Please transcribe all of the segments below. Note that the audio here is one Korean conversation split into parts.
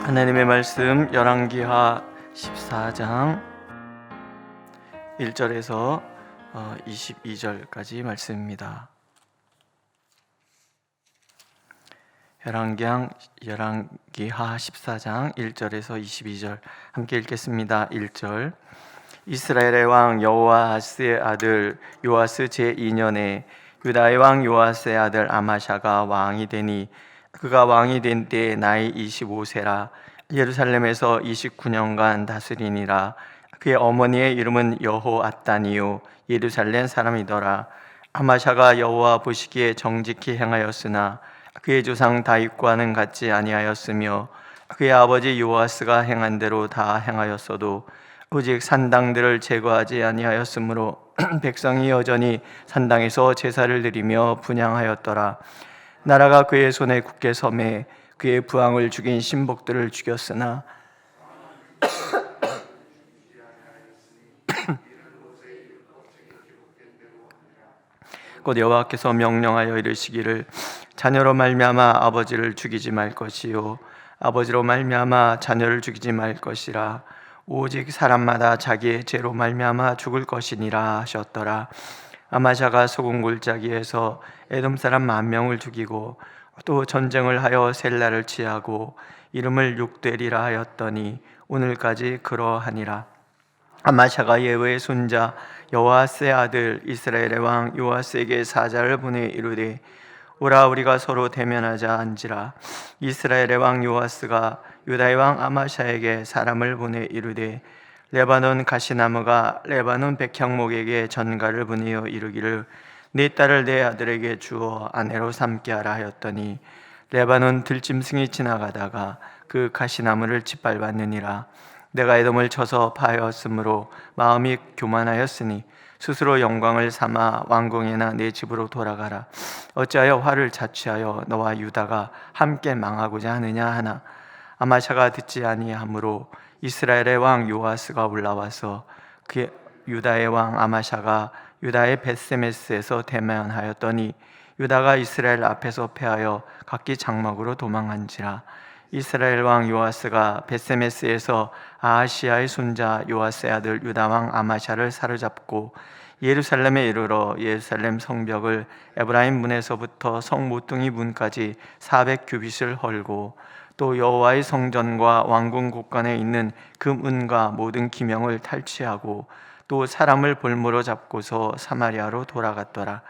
하나님의 말씀 열왕기하 14장 1절에서 22절까지 말씀입니다. 열왕기하 14장 1절에서 22절 함께 읽겠습니다. 1절. 이스라엘의 왕 여호아스의 아들 요아스 제2년에 유다의 왕 요아스의 아들 아마샤가 왕이 되니 그가 왕이 된 때에 나이 25세라. 예루살렘에서 29년간 다스리니라. 그의 어머니의 이름은 여호앗단이요 예루살렘 사람이더라. 아마샤가 여호와 보시기에 정직히 행하였으나 그의 조상 다윗과는 같지 아니하였으며 그의 아버지 요아스가 행한 대로 다 행하였어도 오직 산당들을 제거하지 아니하였으므로 백성이 여전히 산당에서 제사를 드리며 분향하였더라. 나라가 그의 손에 굳게 섬에 그의 부왕을 죽인 신복들을 죽였으나 곧 여호와께서 명령하여 이르시기를 자녀로 말미암아 아버지를 죽이지 말 것이요 아버지로 말미암아 자녀를 죽이지 말 것이라. 오직 사람마다 자기의 죄로 말미암아 죽을 것이니라 하셨더라. 아마샤가 소금 골짜기에서 에돔 사람 10,000명을 죽이고 또 전쟁을 하여 셀라를 취하고 이름을 육되리라 하였더니 오늘까지 그러하니라. 아마샤가 예후의 손자 여호아스의 아들 이스라엘의 왕 요아스에게 사자를 보내 이르되 오라 우리가 서로 대면하자 한지라. 이스라엘의 왕 요아스가 유다의 왕 아마샤에게 사람을 보내 이르되 레바논 가시나무가 레바논 백향목에게 전가를 보내어 이르기를 네 딸을 내 아들에게 주어 아내로 삼게 하라 하였더니 레바논 들짐승이 지나가다가 그 가시나무를 짓밟았느니라. 내가 에돔을 쳐서 파하였으므로 마음이 교만하였으니 스스로 영광을 삼아 왕궁에나 내 집으로 돌아가라. 어찌하여 화를 자취하여 너와 유다가 함께 망하고자 하느냐 하나 아마샤가 듣지 아니하므로 이스라엘의 왕 요아스가 올라와서 그 유다의 왕 아마샤가 유다의 벳세메스에서 대면하였더니 유다가 이스라엘 앞에서 패하여 각기 장막으로 도망한지라. 이스라엘 왕 요아스가 벳세메스에서 아하시아의 손자 요아스의 아들 유다 왕 아마샤를 사로잡고 예루살렘에 이르러 예루살렘 성벽을 에브라임 문에서부터 성 모퉁이 문까지 400규빗을 헐고 또 여호와의 성전과 왕궁 곳간에 있는 금은과 모든 기명을 탈취하고 또 사람을 볼모로 잡고서 사마리아로 돌아갔더라.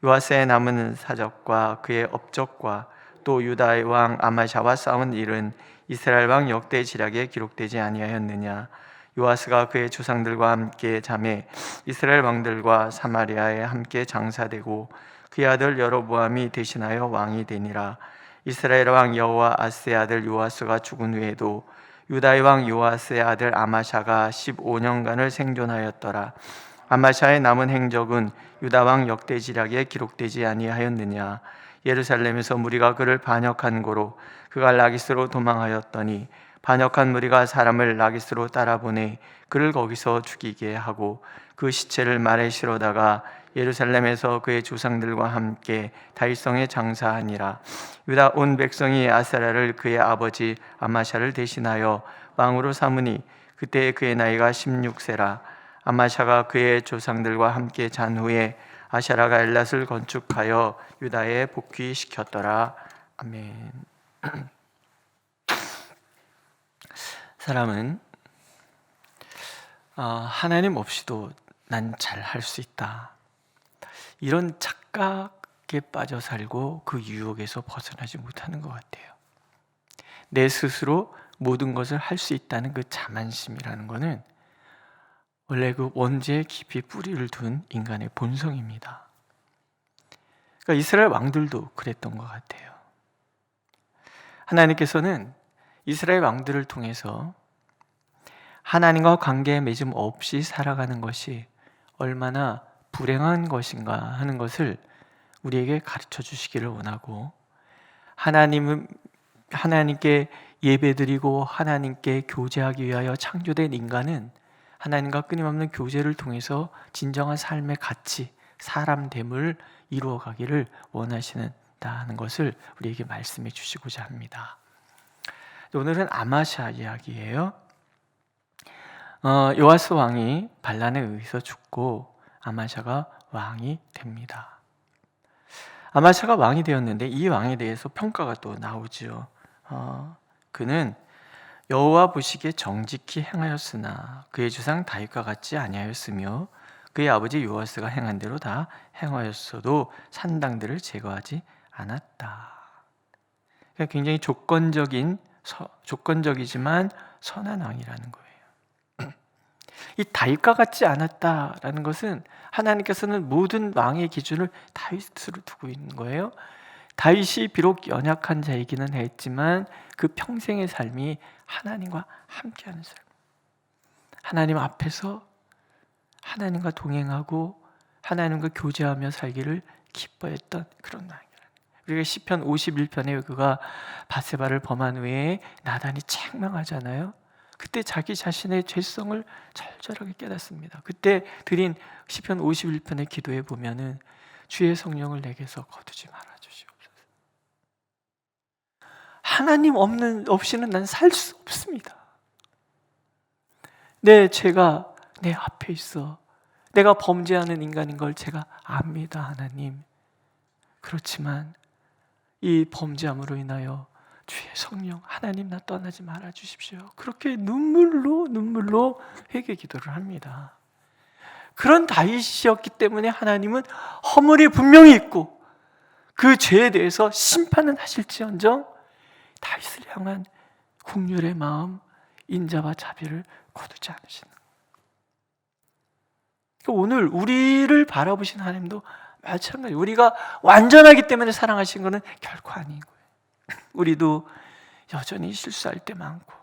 요아스의 남은 사적과 그의 업적과 또 유다의 왕 아마샤와 싸운 일은 이스라엘 왕 역대 지략에 기록되지 아니하였느냐. 요아스가 그의 조상들과 함께 잠에 이스라엘 왕들과 사마리아에 함께 장사되고 그의 아들 여로보암이 대신하여 왕이 되니라. 이스라엘 왕 여호아스의 아들 요아스가 죽은 후에도 유다의 왕 요아스의 아들 아마샤가 15년간을 생존하였더라. 아마샤의 남은 행적은 유다 왕 역대 지략에 기록되지 아니하였느냐. 예루살렘에서 무리가 그를 반역한 고로 그가 라기스로 도망하였더니 반역한 무리가 사람을 라기스로 따라보내 그를 거기서 죽이게 하고 그 시체를 말에 실어다가 예루살렘에서 그의 조상들과 함께 다윗성에 장사하니라. 유다 온 백성이 아사랴를 그의 아버지 아마샤를 대신하여 왕으로 삼으니 그때 그의 나이가 16세라. 아마샤가 그의 조상들과 함께 잔 후에 아샤라가 엘랏을 건축하여 유다에 복귀시켰더라. 아멘. 사람은 하나님 없이도 난 잘할 수 있다, 이런 착각에 빠져 살고 그 유혹에서 벗어나지 못하는 것 같아요. 내 스스로 모든 것을 할 수 있다는 그 자만심이라는 것은 원래 그 원죄에 깊이 뿌리를 둔 인간의 본성입니다. 그러니까 이스라엘 왕들도 그랬던 것 같아요. 하나님께서는 이스라엘 왕들을 통해서 하나님과 관계 맺음 없이 살아가는 것이 얼마나 불행한 것인가 하는 것을 우리에게 가르쳐 주시기를 원하고, 하나님께 예배드리고 하나님께 교제하기 위하여 창조된 인간은 하나님과 끊임없는 교제를 통해서 진정한 삶의 가치, 사람됨을 이루어가기를 원하시는다는 것을 우리에게 말씀해 주시고자 합니다. 오늘은 아마샤 이야기예요. 요아스 왕이 반란에 의해서 죽고 아마샤가 왕이 됩니다. 아마샤가 왕이 되었는데 이 왕에 대해서 평가가 또 나오죠. 그는 여호와 보시기에 정직히 행하였으나 그의 주상 다윗과 같지 아니하였으며 그의 아버지 요아스가 행한 대로 다 행하였어도 산당들을 제거하지 않았다. 그러니까 굉장히 조건적이지만 선한 왕이라는 거예요. 이 다윗과 같지 않았다라는 것은 하나님께서는 모든 왕의 기준을 다윗으로 두고 있는 거예요. 다윗이 비록 연약한 자이기는 했지만 그 평생의 삶이 하나님과 함께하는 삶, 하나님 앞에서 하나님과 동행하고 하나님과 교제하며 살기를 기뻐했던 그런 왕이라는 거예요. 우리가 시편 51편에 그가 밧세바를 범한 후에 나단이 책망하잖아요. 그때 자기 자신의 죄성을 절절하게 깨닫습니다. 그때 드린 시편 51편의 기도에 보면은 주의 성령을 내게서 거두지 말아 주시옵소서. 하나님 없이는 난 살 수 없습니다. 내 죄가 내 앞에 있어. 내가 범죄하는 인간인 걸 제가 압니다, 하나님. 그렇지만 이 범죄함으로 인하여 주의 성령 하나님 나 떠나지 말아 주십시오. 그렇게 눈물로 회개 기도를 합니다. 그런 다윗이었기 때문에 하나님은 허물이 분명히 있고 그 죄에 대해서 심판은 하실지언정 다윗을 향한 긍휼의 마음, 인자와 자비를 거두지 않으시는 거예요. 오늘 우리를 바라보신 하나님도 마찬가지. 우리가 완전하기 때문에 사랑하신 것은 결코 아닌 거예요. 우리도 여전히 실수할 때 많고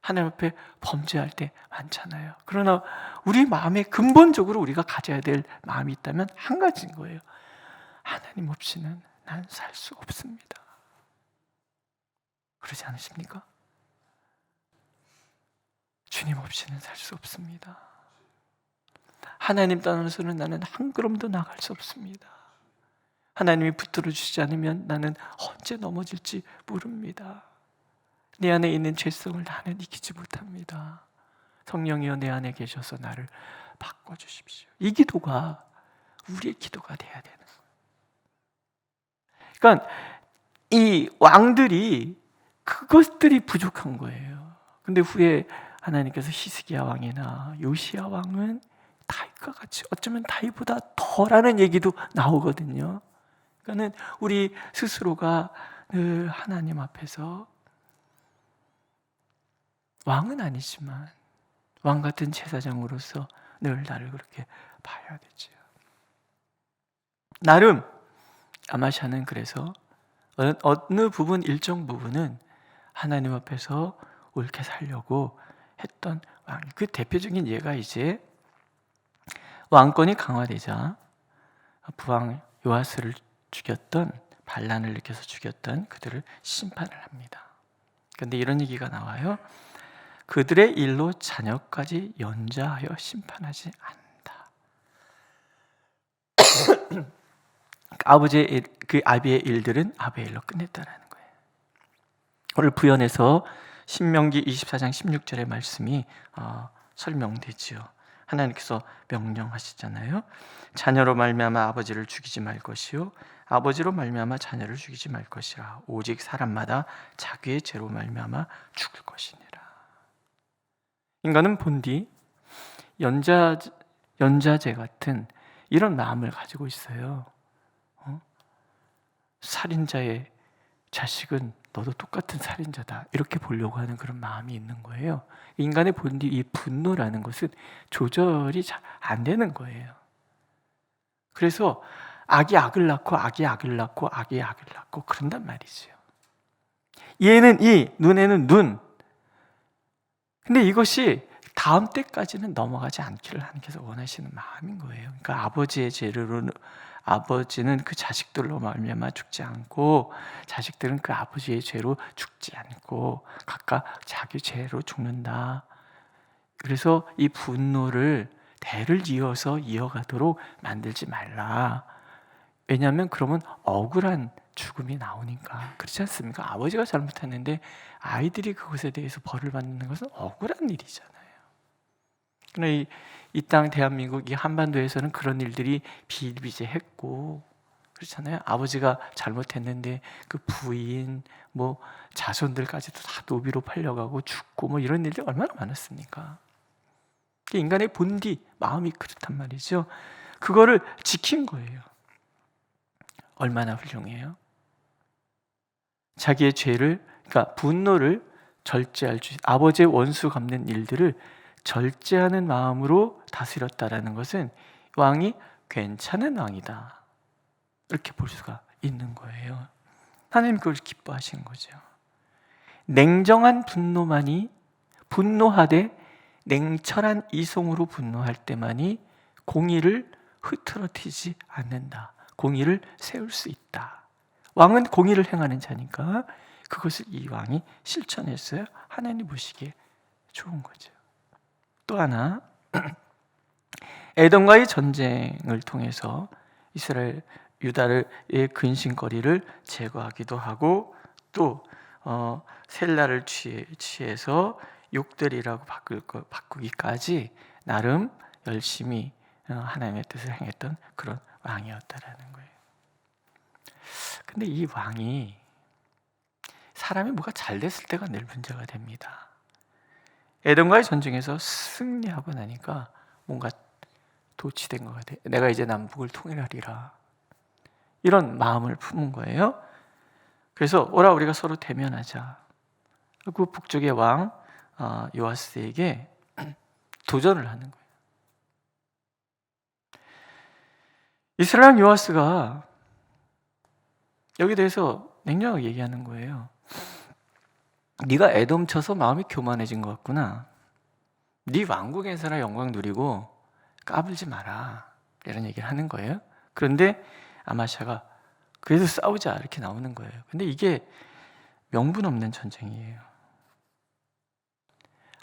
하나님 앞에 범죄할 때 많잖아요. 그러나 우리 마음에 근본적으로 우리가 가져야 될 마음이 있다면 한 가지인 거예요. 하나님 없이는 난 살 수 없습니다. 그러지 않으십니까? 주님 없이는 살 수 없습니다. 하나님 떠나서는 나는 한 걸음도 나갈 수 없습니다. 하나님이 붙들어 주시지 않으면 나는 언제 넘어질지 모릅니다. 내 안에 있는 죄성을 나는 이기지 못합니다. 성령이여 내 안에 계셔서 나를 바꿔주십시오. 이 기도가 우리의 기도가 돼야 되는 거예요. 그러니까 이 왕들이 그것들이 부족한 거예요. 근데 후에 하나님께서 히스기야 왕이나 요시야 왕은 다윗과 같이 어쩌면 다윗보다 더라는 얘기도 나오거든요. 그러니까는 우리 스스로가 늘 하나님 앞에서 왕은 아니지만 왕 같은 제사장으로서 늘 나를 그렇게 봐야 되죠. 나름 아마샤는 그래서 어느 부분 일정 부분은 하나님 앞에서 옳게 살려고 했던 왕. 그 대표적인 예가 이제 왕권이 강화되자 부왕 요아스를 죽였던 반란을 일으켜서 죽였던 그들을 심판을 합니다. 그런데 이런 얘기가 나와요. 그들의 일로 자녀까지 연좌하여 심판하지 않는다. 그 아비의 일들은 아비의 일로 끝냈다라는 거예요. 오늘 부연해서 신명기 24장 16절의 말씀이 설명되지요. 하나님께서 명령하시잖아요. 자녀로 말미암아 아버지를 죽이지 말 것이요 아버지로 말미암아 자녀를 죽이지 말 것이라. 오직 사람마다 자기의 죄로 말미암아 죽을 것이니라. 인간은 본디 연자제 같은 이런 마음을 가지고 있어요. 살인자의 자식은 너도 똑같은 살인자다 이렇게 보려고 하는 그런 마음이 있는 거예요. 인간의 본디 이 분노라는 것은 조절이 잘 안 되는 거예요. 그래서 악이 악을 낳고 악이 악을 낳고 악이 악을 낳고 그런단 말이죠. 얘는 이, 눈에는 눈. 근데 이것이 다음 때까지는 넘어가지 않기를 하나님께서 원하시는 마음인 거예요. 그러니까 아버지의 죄로 아버지는 그 자식들로 말미암아 죽지 않고 자식들은 그 아버지의 죄로 죽지 않고 각각 자기 죄로 죽는다. 그래서 이 분노를 대를 이어서 이어가도록 만들지 말라. 왜냐하면 그러면 억울한 죽음이 나오니까. 그렇지 않습니까? 아버지가 잘못했는데 아이들이 그것에 대해서 벌을 받는 것은 억울한 일이잖아요. 그러나 이 땅 대한민국 이 한반도에서는 그런 일들이 비일비재했고, 그렇잖아요. 아버지가 잘못했는데 그 부인, 뭐 자손들까지도 다 노비로 팔려가고 죽고 뭐 이런 일들이 얼마나 많았습니까? 인간의 본디 마음이 그렇단 말이죠. 그거를 지킨 거예요. 얼마나 훌륭해요? 자기의 죄를, 그러니까 분노를 절제할 수, 아버지의 원수 갚는 일들을 절제하는 마음으로 다스렸다라는 것은 왕이 괜찮은 왕이다, 이렇게 볼 수가 있는 거예요. 하나님 그걸 기뻐하시는 거죠. 냉정한 분노만이, 분노하되 냉철한 이성으로 분노할 때만이 공의를 흐트러뜨리지 않는다, 공의를 세울 수 있다. 왕은 공의를 행하는 자니까 그것을 이 왕이 실천했어요. 하나님 보시기에 좋은 거죠. 또 하나, 에돔과의 전쟁을 통해서 이스라엘, 유다의 근심거리를 제거하기도 하고, 또 셀라를 취해서 욕들이라고 바꾸기까지 나름 열심히 하나님의 뜻을 행했던 그런 왕이었다라는 거예요. 근데 이 왕이, 사람이 뭐가 잘 됐을 때가 늘 문제가 됩니다. 에돔과의 전쟁에서 승리하고 나니까 뭔가 도취된 것 같아요. 내가 이제 남북을 통일하리라, 이런 마음을 품은 거예요. 그래서 오라, 우리가 서로 대면하자. 그 북쪽의 왕 요아스에게 도전을 하는 거예요. 이스라엘 요아스가 여기에 대해서 냉정하게 얘기하는 거예요. 네가 에돔 쳐서 마음이 교만해진 것 같구나. 네 왕국에서나 영광 누리고 까불지 마라, 이런 얘기를 하는 거예요. 그런데 아마샤가 그래도 싸우자, 이렇게 나오는 거예요. 근데 이게 명분 없는 전쟁이에요.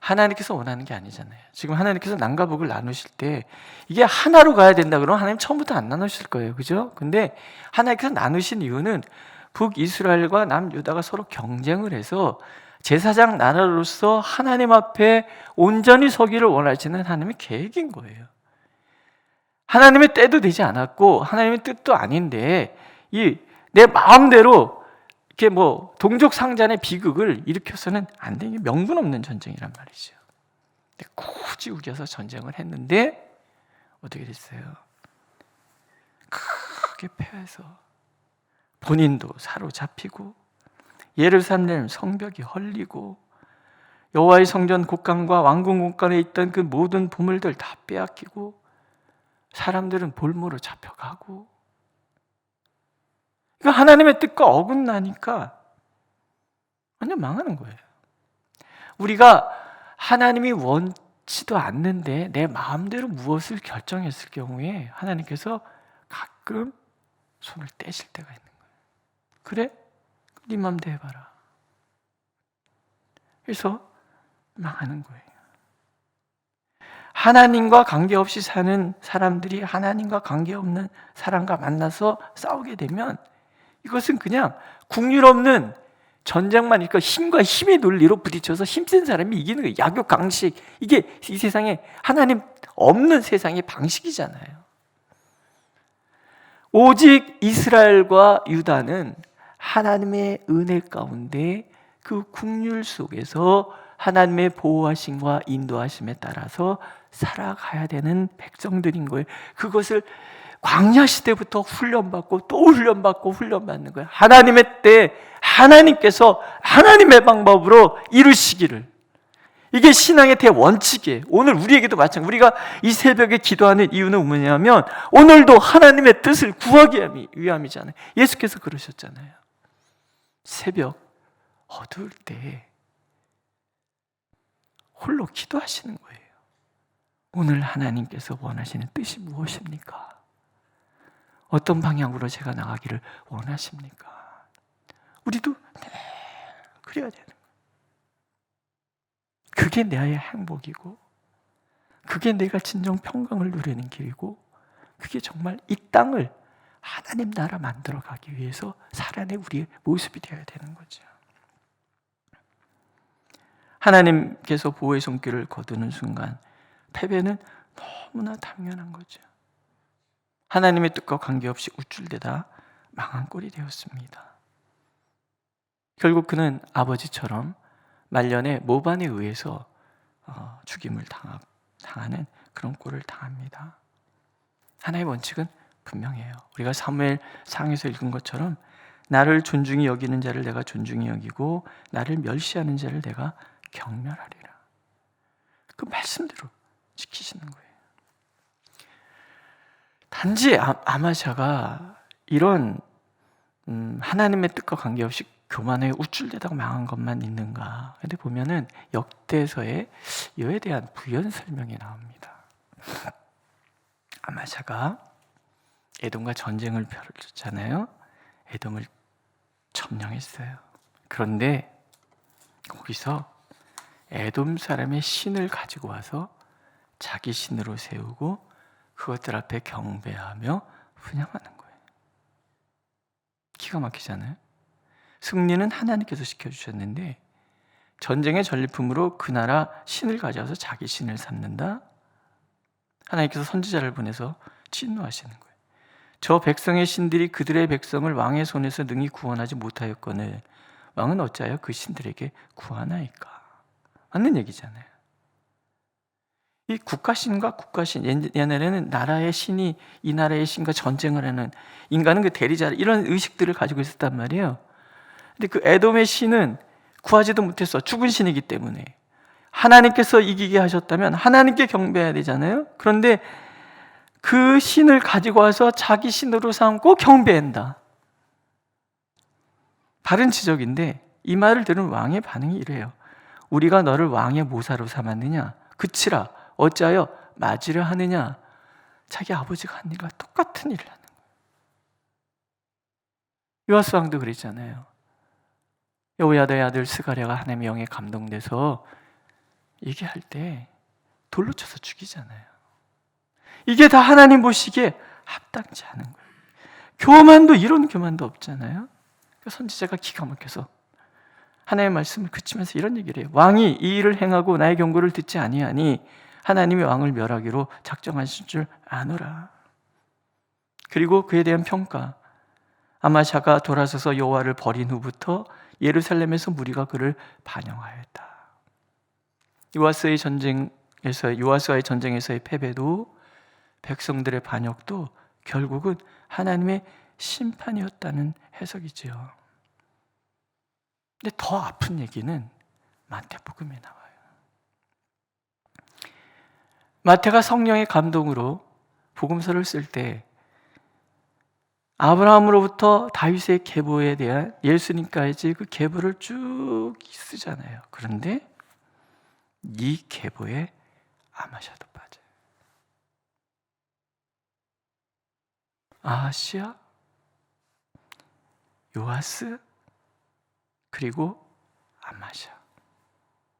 하나님께서 원하는 게 아니잖아요. 지금 하나님께서 남과 북을 나누실 때 이게 하나로 가야 된다 그러면 하나님 처음부터 안 나누실 거예요. 그죠? 근데 하나님께서 나누신 이유는 북이스라엘과 남유다가 서로 경쟁을 해서 제사장 나라로서 하나님 앞에 온전히 서기를 원하시는 하나님의 계획인 거예요. 하나님의 때도 되지 않았고 하나님의 뜻도 아닌데 내 마음대로 이렇게 뭐 동족 상잔의 비극을 일으켜서는 안 되는, 명분 없는 전쟁이란 말이죠. 굳이 우겨서 전쟁을 했는데 어떻게 됐어요? 크게 패해서 본인도 사로잡히고 예루살렘 성벽이 헐리고 여호와의 성전 곳간과 왕궁 곳간에 있던 그 모든 보물들 다 빼앗기고 사람들은 볼모로 잡혀가고, 그러니까 하나님의 뜻과 어긋나니까 완전 망하는 거예요. 우리가 하나님이 원치도 않는데 내 마음대로 무엇을 결정했을 경우에 하나님께서 가끔 손을 떼실 때가 있는 거예요. 그래? 네 마음대로 해봐라. 그래서 망하는 거예요. 하나님과 관계없이 사는 사람들이 하나님과 관계없는 사람과 만나서 싸우게 되면 이것은 그냥 국률 없는 전쟁만, 그러니까 힘과 힘의 논리로 부딪혀서 힘센 사람이 이기는 거예요. 약육 강식, 이게 이 세상에 하나님 없는 세상의 방식이잖아요. 오직 이스라엘과 유다는 하나님의 은혜 가운데 그 국률 속에서 하나님의 보호하심과 인도하심에 따라서 살아가야 되는 백성들인 거예요. 그것을 광야 시대부터 훈련받고 또 훈련받고 훈련받는 거예요. 하나님의 때 하나님께서 하나님의 방법으로 이루시기를. 이게 신앙의 대원칙이에요. 오늘 우리에게도 마찬가지. 우리가 이 새벽에 기도하는 이유는 뭐냐면 오늘도 하나님의 뜻을 구하기 위함이잖아요. 예수께서 그러셨잖아요. 새벽 어두울 때 홀로 기도하시는 거예요. 오늘 하나님께서 원하시는 뜻이 무엇입니까? 어떤 방향으로 제가 나가기를 원하십니까? 우리도 그래야 되는 거예요. 그게 나의 행복이고 그게 내가 진정 평강을 누리는 길이고 그게 정말 이 땅을 하나님 나라 만들어가기 위해서 살아낸 우리의 모습이 되어야 되는 거죠. 하나님께서 보호의 손길을 거두는 순간 패배는 너무나 당연한 거죠. 하나님의 뜻과 관계없이 우쭐대다 망한 꼴이 되었습니다. 결국 그는 아버지처럼 말년에 모반에 의해서 죽임을 당하는 그런 꼴을 당합니다. 하나의 원칙은 분명해요. 우리가 사무엘 상에서 읽은 것처럼 나를 존중히 여기는 자를 내가 존중히 여기고 나를 멸시하는 자를 내가 경멸하리라. 그 말씀대로 지키시는 거예요. 단지 아마샤가 이런 하나님의 뜻과 관계없이 교만에 우쭐대다가 망한 것만 있는가? 근데 보면은 역대서에 이에 대한 부연 설명이 나옵니다. 아마샤가 에돔과 전쟁을 펼쳤잖아요. 에돔을 점령했어요. 그런데 거기서 에돔 사람의 신을 가지고 와서 자기 신으로 세우고 그것들 앞에 경배하며 분향하는 거예요. 기가 막히잖아요. 승리는 하나님께서 시켜주셨는데 전쟁의 전리품으로 그 나라 신을 가져와서 자기 신을 삼는다? 하나님께서 선지자를 보내서 진노하시는 거예요. 저 백성의 신들이 그들의 백성을 왕의 손에서 능히 구원하지 못하였거늘 왕은 어찌하여 그 신들에게 구하나이까? 맞는 얘기잖아요. 이 국가신과 국가신, 옛날에는 나라의 신이 이 나라의 신과 전쟁을 하는, 인간은 그 대리자, 이런 의식들을 가지고 있었단 말이에요. 근데 그 에돔의 신은 구하지도 못했어. 죽은 신이기 때문에. 하나님께서 이기게 하셨다면 하나님께 경배해야 되잖아요. 그런데 그 신을 가지고 와서 자기 신으로 삼고 경배한다. 바른 지적인데 이 말을 들은 왕의 반응이 이래요. 우리가 너를 왕의 모사로 삼았느냐? 그치라 어찌하여 맞으려 하느냐? 자기 아버지가 한 일과 똑같은 일을 하는 거예요. 요아스 왕도 그랬잖아요. 여호야다의 아들 스가랴가 하나님의 영에 감동돼서 얘기할 때 돌로 쳐서 죽이잖아요. 이게 다 하나님 보시기에 합당치 않은 거예요. 교만도 이런 교만도 없잖아요. 선지자가 기가 막혀서 하나님의 말씀을 그치면서 이런 얘기를 해요. 왕이 이 일을 행하고 나의 경고를 듣지 아니하니 하나님이 왕을 멸하기로 작정하신 줄 아노라. 그리고 그에 대한 평가. 아마샤가 돌아서서 여호와를 버린 후부터 예루살렘에서 무리가 그를 반영하였다. 요아스와의 전쟁에서의 패배도 백성들의 반역도 결국은 하나님의 심판이었다는 해석이지요. 근데 더 아픈 얘기는 마태복음에 나와요. 마태가 성령의 감동으로 복음서를 쓸 때 아브라함으로부터 다윗의 계보에 대한 예수님까지 그 계보를 쭉 쓰잖아요. 그런데 이 계보에 아마샤도 빠져요. 아하시야, 요아스, 그리고 아마샤.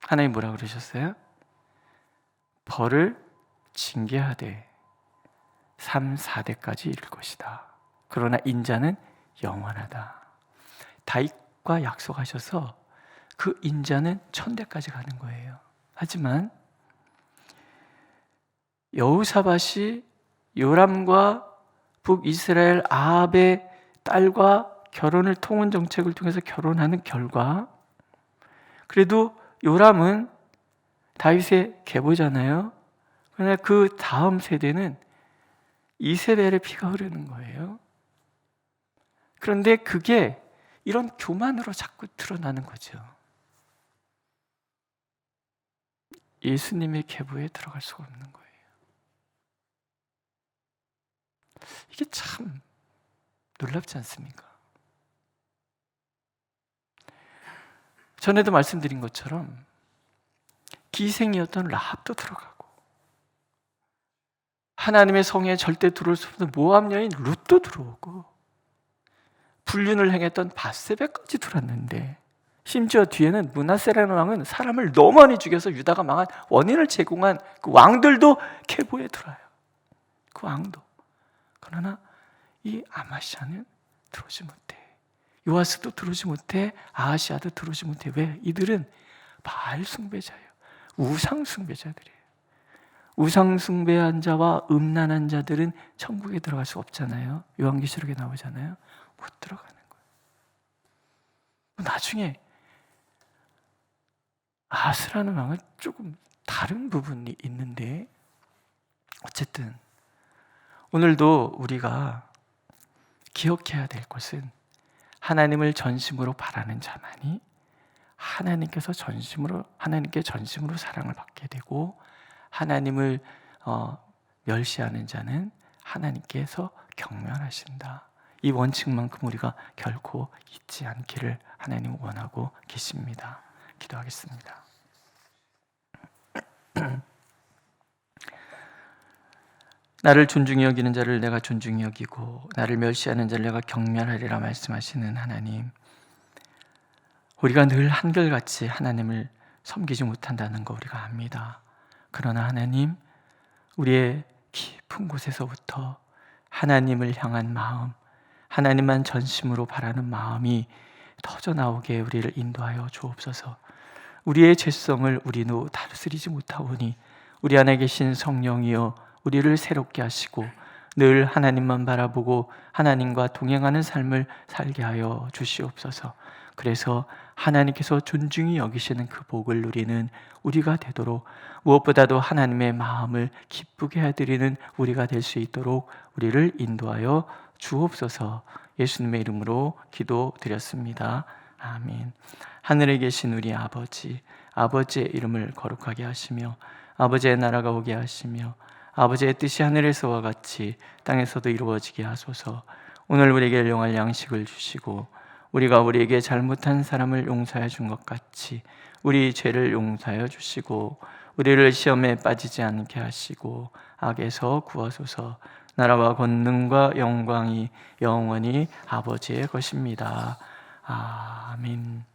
하나님 뭐라 그러셨어요? 벌을 징계하되 3, 4대까지 이를 것이다. 그러나 인자는 영원하다. 다윗과 약속하셔서 그 인자는 1000대까지 가는 거예요. 하지만 여호사밧이 요람과 북이스라엘 아합의 딸과 결혼을 통혼 정책을 통해서 결혼하는 결과, 그래도 요람은 다윗의 계보잖아요. 그러나 그 다음 세대는 이세벨의 피가 흐르는 거예요. 그런데 그게 이런 교만으로 자꾸 드러나는 거죠. 예수님의 계보에 들어갈 수가 없는 거예요. 이게 참 놀랍지 않습니까? 전에도 말씀드린 것처럼 기생이었던 라합도 들어가고 하나님의 성에 절대 들어올 수 없는 모압 여인 룻도 들어오고 불륜을 행했던 밧세바까지 들어왔는데, 심지어 뒤에는 므낫세라는 왕은 사람을 너무 많이 죽여서 유다가 망한 원인을 제공한 그 왕들도 계보에 들어와요. 그 왕도. 그러나 이 아마시아는 들어오지 못해. 요아스도 들어오지 못해. 아하시아도 들어오지 못해. 왜? 이들은 바알 숭배자예요. 우상 숭배자들이에요. 우상 숭배한 자와 음란한 자들은 천국에 들어갈 수 없잖아요. 요한계시록에 나오잖아요. 못 들어가는 거예요. 나중에 아하스라는 왕은 조금 다른 부분이 있는데, 어쨌든 오늘도 우리가 기억해야 될 것은 하나님을 전심으로 바라는 자만이 하나님께 전심으로 사랑을 받게 되고, 하나님을 멸시하는 자는 하나님께서 경멸하신다. 이 원칙만큼 우리가 결코 잊지 않기를 하나님 원하고 계십니다. 기도하겠습니다. 나를 존중히 여기는 자를 내가 존중히 여기고 나를 멸시하는 자를 내가 경멸하리라 말씀하시는 하나님, 우리가 늘 한결같이 하나님을 섬기지 못한다는 거 우리가 압니다. 그러나 하나님, 우리의 깊은 곳에서부터 하나님을 향한 마음, 하나님만 전심으로 바라는 마음이 터져나오게 우리를 인도하여 주옵소서. 우리의 죄성을 우리도 다스리지 못하오니 우리 안에 계신 성령이여 우리를 새롭게 하시고 늘 하나님만 바라보고 하나님과 동행하는 삶을 살게 하여 주시옵소서. 그래서 하나님께서 존중히 여기시는 그 복을 누리는 우리가 되도록, 무엇보다도 하나님의 마음을 기쁘게 해드리는 우리가 될 수 있도록 우리를 인도하여 주옵소서. 예수님의 이름으로 기도드렸습니다. 아멘. 하늘에 계신 우리 아버지, 아버지의 이름을 거룩하게 하시며 아버지의 나라가 오게 하시며 아버지의 뜻이 하늘에서와 같이 땅에서도 이루어지게 하소서. 오늘 우리에게 일용할 양식을 주시고 우리가 우리에게 잘못한 사람을 용서해 준 것 같이 우리 죄를 용서하여 주시고 우리를 시험에 빠지지 않게 하시고 악에서 구하소서. 나라와 권능과 영광이 영원히 아버지의 것입니다. 아멘.